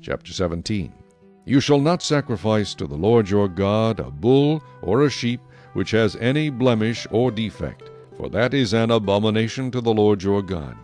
Chapter 17. You shall not sacrifice to the Lord your God a bull or a sheep which has any blemish or defect, for that is an abomination to the Lord your God.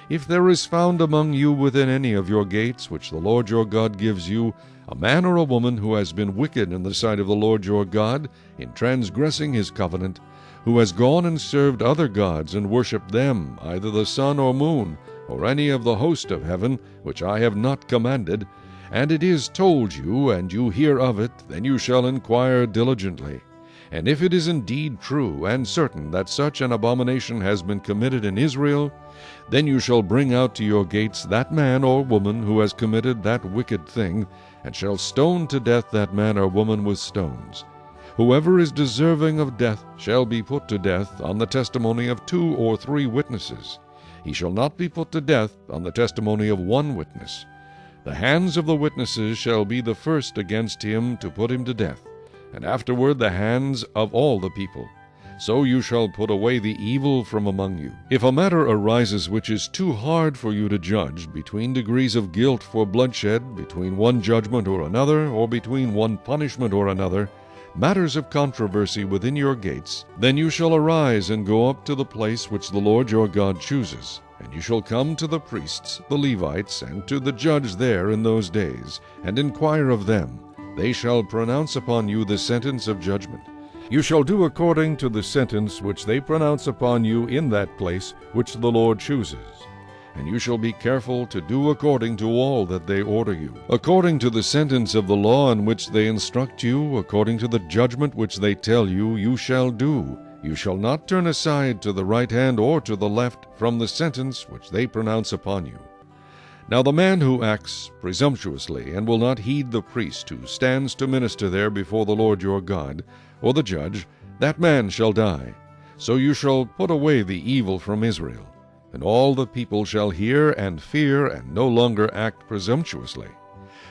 If there is found among you within any of your gates, which the Lord your God gives you, a man or a woman who has been wicked in the sight of the Lord your God, in transgressing his covenant, who has gone and served other gods and worshipped them, either the sun or moon, or any of the host of heaven, which I have not commanded, and it is told you, and you hear of it, then you shall inquire diligently. And if it is indeed true and certain that such an abomination has been committed in Israel, then you shall bring out to your gates that man or woman who has committed that wicked thing, and shall stone to death that man or woman with stones. Whoever is deserving of death shall be put to death on the testimony of 2 or 3 witnesses. He shall not be put to death on the testimony of 1 witness. The hands of the witnesses shall be the first against him to put him to death, and afterward the hands of all the people. So you shall put away the evil from among you. If a matter arises which is too hard for you to judge, between degrees of guilt for bloodshed, between one judgment or another, or between one punishment or another, matters of controversy within your gates, then you shall arise and go up to the place which the Lord your God chooses. And you shall come to the priests, the Levites, and to the judge there in those days, and inquire of them. They shall pronounce upon you the sentence of judgment. You shall do according to the sentence which they pronounce upon you in that place which the Lord chooses. And you shall be careful to do according to all that they order you, according to the sentence of the law in which they instruct you, according to the judgment which they tell you, you shall do. You shall not turn aside to the right hand or to the left from the sentence which they pronounce upon you. Now the man who acts presumptuously and will not heed the priest who stands to minister there before the Lord your God, or the judge, that man shall die. So you shall put away the evil from Israel. And all the people shall hear and fear, and no longer act presumptuously.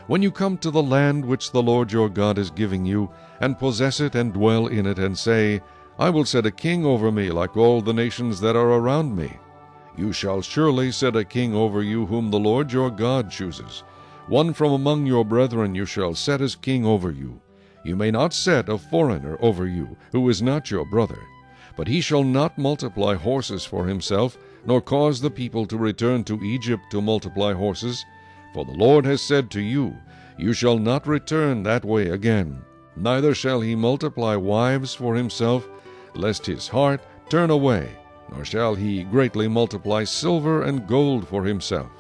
When you come to the land which the Lord your God is giving you, and possess it and dwell in it, and say, I will set a king over me like all the nations that are around me. You shall surely set a king over you whom the Lord your God chooses. One from among your brethren you shall set as king over you. You may not set a foreigner over you, who is not your brother. But he shall not multiply horses for himself, nor cause the people to return to Egypt to multiply horses. For the Lord has said to you, You shall not return that way again. Neither shall he multiply wives for himself, lest his heart turn away, nor shall he greatly multiply silver and gold for himself.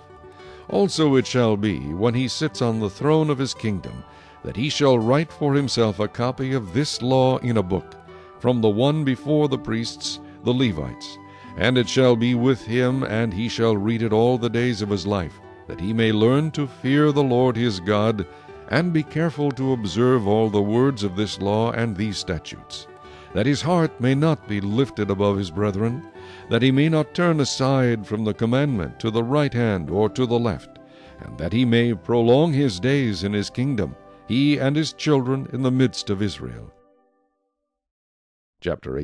Also it shall be, when he sits on the throne of his kingdom, that he shall write for himself a copy of this law in a book, from the one before the priests, the Levites. And it shall be with him, and he shall read it all the days of his life, that he may learn to fear the Lord his God, and be careful to observe all the words of this law and these statutes, that his heart may not be lifted above his brethren, that he may not turn aside from the commandment to the right hand or to the left, and that he may prolong his days in his kingdom, he and his children in the midst of Israel. Chapter 8.